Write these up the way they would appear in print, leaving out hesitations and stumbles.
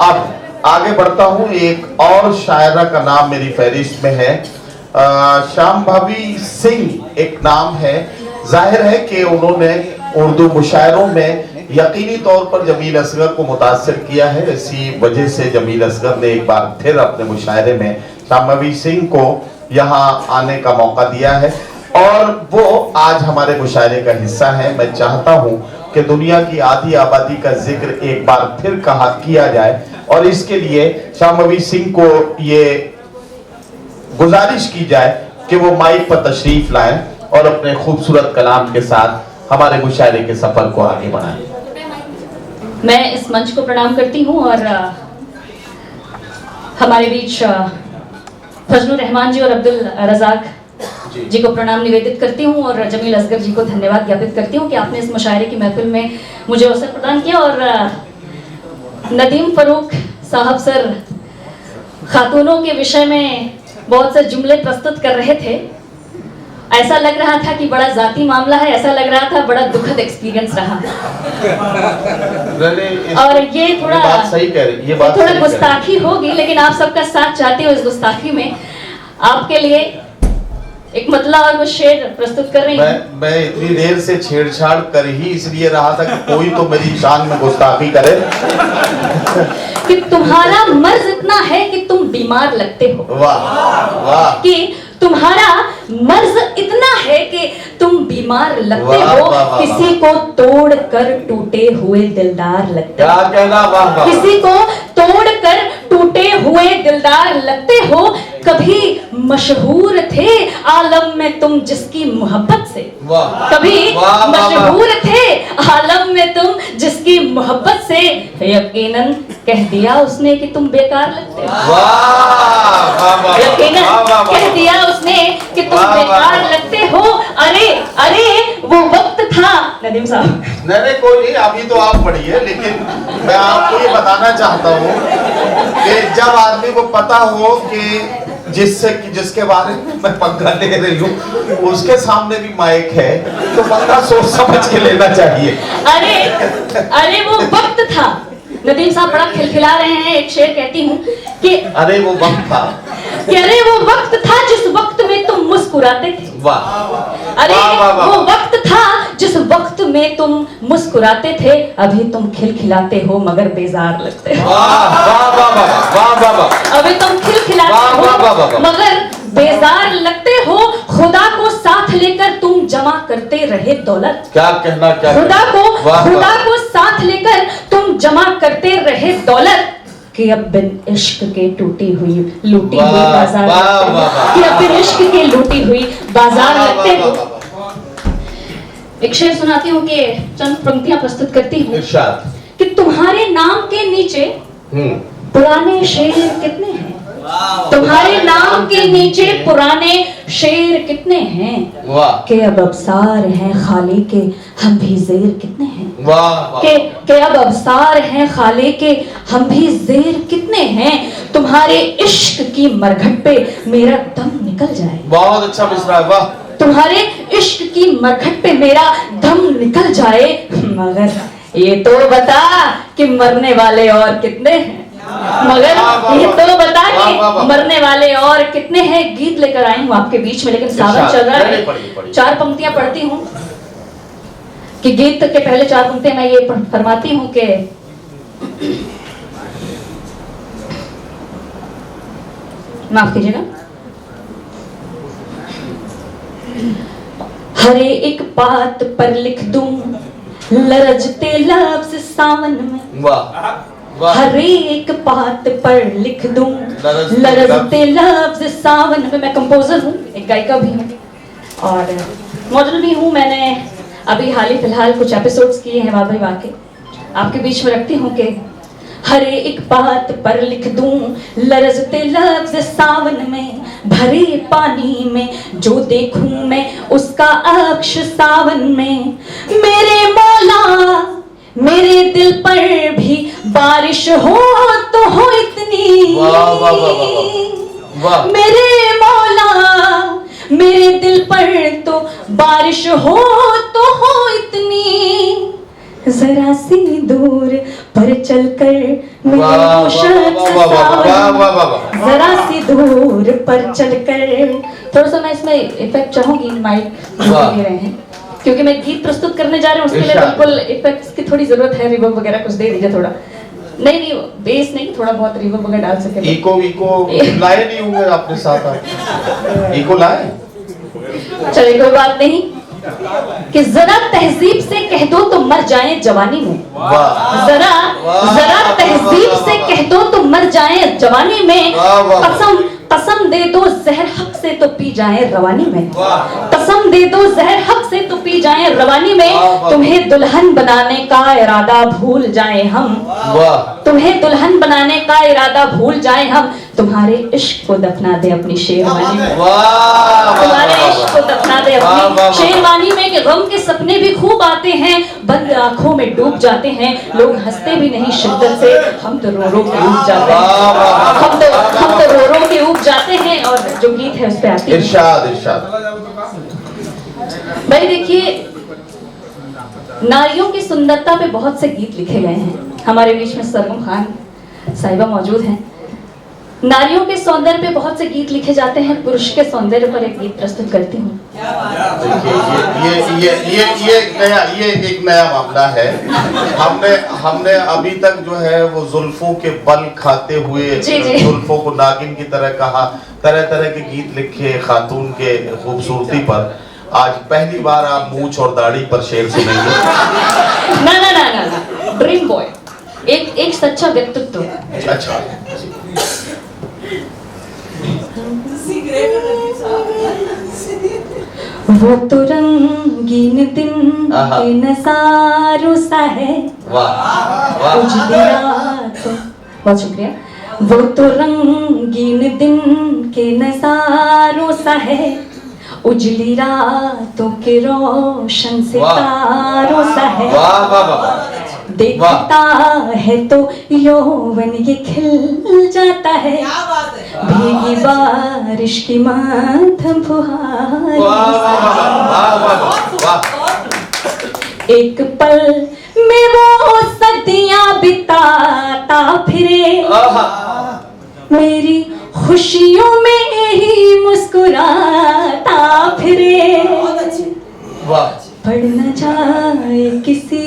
अब आगे बढ़ता हूँ। एक और शायरा का नाम मेरी फहरिस्त में है, शाम्भवी सिंह एक नाम है। जाहिर है कि उन्होंने उर्दू मुशायरों में यकीनी तौर पर जमील असगर को मुतासिर किया है। इसी वजह से जमील असगर ने एक बार फिर अपने मुशायरे में शाम्भवी सिंह को यहाँ आने का मौका दिया है और वो आज हमारे मुशायरे का हिस्सा है। मैं चाहता हूँ कि दुनिया की आधी आबादी का जिक्र एक बार फिर किया जाए और इसके लिए शाम्भवी सिंह को ये गुजारिश की जाए कि वो माइक पर तशरीफ लाएं और अपने खूबसूरत कलाम के साथ हमारे मुशायरे के सफर को आगे बढ़ाएं। मैं इस मंच को प्रणाम करती हूँ और हमारे बीच फजलुर रहमान जी और अब्दुल रज़ाक जी को प्रणाम निवेदित करती हूँ और जमील असगर जी को धन्यवाद ज्ञापित करती हूँ कि आपने इस मुशायरे की महफिल में मुझे अवसर प्रदान किया। और नदीम फ़रूक साहब सर खातूनों के विषय में बहुत से जुमले प्रस्तुत कर रहे थे। ऐसा लग रहा था कि बड़ा जाती मामला है, ऐसा लग रहा था बड़ा दुखद एक्सपीरियंस रहा। और ये थोड़ा बात सही कह रही, ये बात थोड़ा गुस्ताखी होगी, लेकिन आप सबका साथ चाहते हो इस गुस्ताखी में। आपके लिए एक मतला और वो शेर प्रस्तुत कर रही हूँ। मैं इतनी देर से छेड़छाड़ कर ही इसलिए रहा था कि कोई तो मेरी शान में गुस्ताखी करे। कि तुम्हारा मर्ज इतना है कि तुम बीमार लगते हो। वाह वाह। कि तुम्हारा मर्ज इतना है कि तुम बीमार लगते हो। किसी को तोड़ कर टूटे हुए दिलदार लगते हो। क्या कहना, वाह वाह। किसी को तोड़ कर टूटे हुए दिलदार लगते हो। कभी मशहूर थे आलम में तुम जिसकी मोहब्बत से। कभी मशहूर थे आलम में तुम जिसकी मोहब्बत से। यकीनन कह दिया उसने कि तुम बेकार लगते हो। यकीनन कह दिया उसने कि तुम बेकार लगते हो। अरे अरे वो वक्त था नदीम साहब। नहीं कोई नहीं, अभी तो आप पढ़िए, लेकिन मैं आपको ये बताना चाहता हूँ कि जब आदमी को पता हो कि जिसके बारे में मैं पंगा ले रही हूँ उसके सामने भी माइक है तो पंगा सोच समझ के लेना चाहिए। अरे वो वक्त था। नदीम साहब बड़ा खिलखिला रहे हैं। एक शेर कहती हूँ कि अरे वो वक्त था, कि अरे वो वक्त था जिस वक्त में तुम मुस्कुराते थे। वाह। अरे वो वक्त था जिस वक्त में तुम मुस्कुराते थे। अभी तुम खिलखिलाते हो मगर बेजार लगते हो। अभी तुम खिलखिलाते हो मगर बेजार लगते हो। खुदा को साथ लेकर तुम जमा करते रहे दौलत। क्या कहना, क्या खुदा को साथ लेकर तुम जमा करते रहे दौलत। कि अब बिन इश्क के लूटी हुई बाजार लगते हो। कि अब बिन इश्क के लूटी हुई बाजार लगते हो। एक शेर सुनाती हूँ कि चंद पंक्तियां प्रस्तुत करती हूँ कि तुम्हारे नाम के नीचे पुराने शेर कितने हैं। तुम्हारे नाम के नीचे पुराने शेर कितने हैं। कि अब अबसार हैं खाली के हम भी जेर कितने हैं। कि अब अबसार हैं खाली के हम भी जेर कितने हैं। तुम्हारे इश्क की मरघट पे मेरा दम निकल जाए। बहुत अच्छा मिसरा है, वाह। तुम्हारे इश्क की मरघट पे मेरा दम निकल जाए। मगर ये तो बता कि मरने वाले और कितने हैं। मगर ये तो बता कि मरने वाले और कितने हैं। गीत लेकर आई हूँ आपके बीच में, लेकिन सावन चल रहा है। 4 पंक्तियां पढ़ती हूँ कि गीत के पहले 4 पंक्तियां मैं ये फरमाती हूँ कि माफ कीजिएगा। हर एक बात पर लिख दूं लरजते लफ्ज सावन में। हर एक बात पर लिख दूं लरजते लफ्ज सावन में। मैं कंपोजर हूँ, एक गायिका भी हूँ और मॉडल भी हूँ। मैंने अभी हाल ही फिलहाल कुछ एपिसोड्स किए हैं वाह भाई वाह के। आपके बीच में रखती हूँ कि हर एक बात पर लिख दूं लरजते लफ्ज सावन में। भरे पानी में जो देखूं मैं उसका अक्ष सावन में। मेरे मौला मेरे दिल पर भी बारिश हो तो हो इतनी। मेरे मौला मेरे दिल पर तो बारिश हो तो हो इतनी। जरा सी दूर पर चलकर मेरे पोशाक सा सावन, जरा सी दूर पर चलकर। थोड़ा सा मैं इसमें इफेक्ट चाहूंगी, माइक दे रहे हैं क्योंकि मैं गीत प्रस्तुत करने जा रहे हूँ, उसके लिए बिल्कुल इफेक्ट्स की थोड़ी जरूरत है। रिवर्ब वगैरह कुछ दे दीजिए थोड़ा। नहीं बेस नहीं, थोड़ा बहुत रिवर्ब वगैरह डाल सके। इको लाए नहीं होंगे आपने साथ? आप इको लाए? चलिए कोई बात नहीं, कि जरा तहजीब से कह दो तो मर जाए जवानी में। जरा तहजीब से कह दो तो मर जाए जवानी में। कसम दे दो जहर हक से तो पी जाए रवानी में। कसम दे दो जहर हक से तो पी जाए रवानी में। तुम्हें दुल्हन बनाने का इरादा भूल जाए हम। तुम्हें दुल्हन बनाने का इरादा भूल जाए हम। तुम्हारे इश्क को दफना दे अपनी शेरवानी में। तुम्हारे इश्क को दफना दे अपनी शेरवानी में। कि गम के सपने भी खूब आते हैं, बंद आंखों में डूब जाते हैं। लोग हंसते भी नहीं शिद्दत से, हम तो रो रो के उब जाते हैं। हम तो रो रो के उब जाते हैं। और जो गीत है उस पे आती है इरशाद। भाई देखिए, नारियों की सुंदरता पे बहुत से गीत लिखे गए हैं। हमारे बीच में सरगम खान साहिबा मौजूद हैं। नारियों के सौंदर्य पे बहुत से गीत लिखे जाते हैं, पुरुष के सौंदर्य पर एक गीत प्रस्तुत करती हूँ। ये एक नया मामला है। हमने अभी तक जो है वो जुल्फों के बल खाते हुए जुल्फों को नागिन की तरह कहा, तरह तरह के गीत लिखे खातून के खूबसूरती पर। आज पहली बार आप मूंछ और दाढ़ी पर शेर सुनेंगे। ना ड्रीम बॉय, एक सच्चा व्यक्तित्व। अच्छा, वो तो रंगीन दिन के नज़ारों सा है। उजली रातों, बहुत शुक्रिया। वो तो रंगीन दिन के नज़ारों सा है, उजली रातों के रोशन सितारों सा है। देखता है तो यौवन ये खिल जाता है, भीगी बारिश की माथम फुहार। एक पल में वो सदियां बिताता फिरे, मेरी खुशियों में ही मुस्कुराता फिरे। पड़ न जाए किसी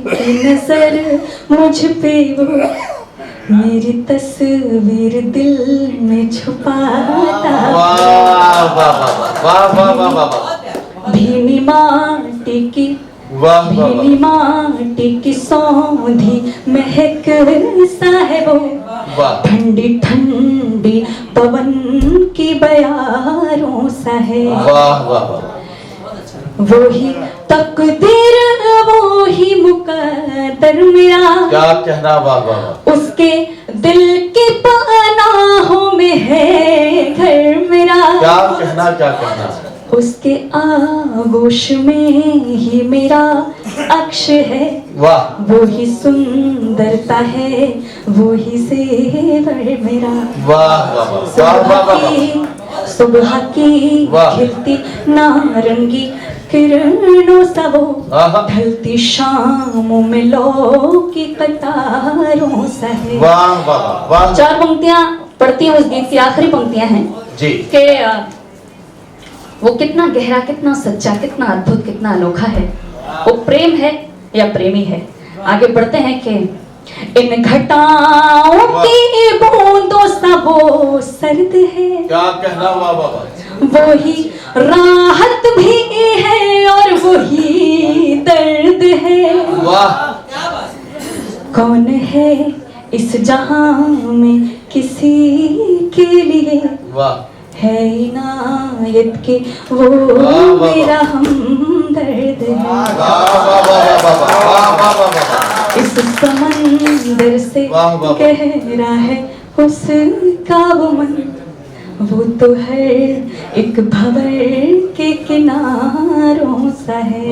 की नजर मुझ पे, वो मेरी तस्वीर दिल में छुपाता। भीनी माटी की सौंधी महक सा है वो, ठंडी ठंडी पवन की बयारों सा है। वो ही तकदीर, वो ही मुकद्दर मेरा। क्या कहना, वाह। उसके दिल की पनाहों में है घर मेरा। क्या कहना। उसके आगोश में ही मेरा अक्ष है। वाह। वो ही सुंदरता है, वो ही सेवर मेरा। सुबह की खिलती नारंगी किरणों सा वो, ढलती शामों में लो की कतारों सा है। चार पंक्तियां पढ़ती हूँ इस गीत की, आखिरी पंक्तियां हैं जी कि वो कितना गहरा, कितना सच्चा, कितना अद्भुत, कितना अनोखा है। वो प्रेम है या प्रेमी है। आगे बढ़ते हैं कि इन घटाओं की बूंदों सा वो सर्द है। क्या कहना, वाह। वो ही राहत भी है और वो ही दर्द है। वाह। कौन है इस जहां में किसी के लिए, वाह, है इनायत के वो मेरा हमदर्द है। इस समंदर से गहरा है उसका वो मन, वो तो है एक भंवर के किनारों सा है।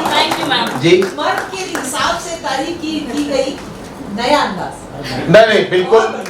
थैंक यू मैम जी। मर्द के हिसाब से तारीफ की गई, नया अंदाज। नहीं बिल्कुल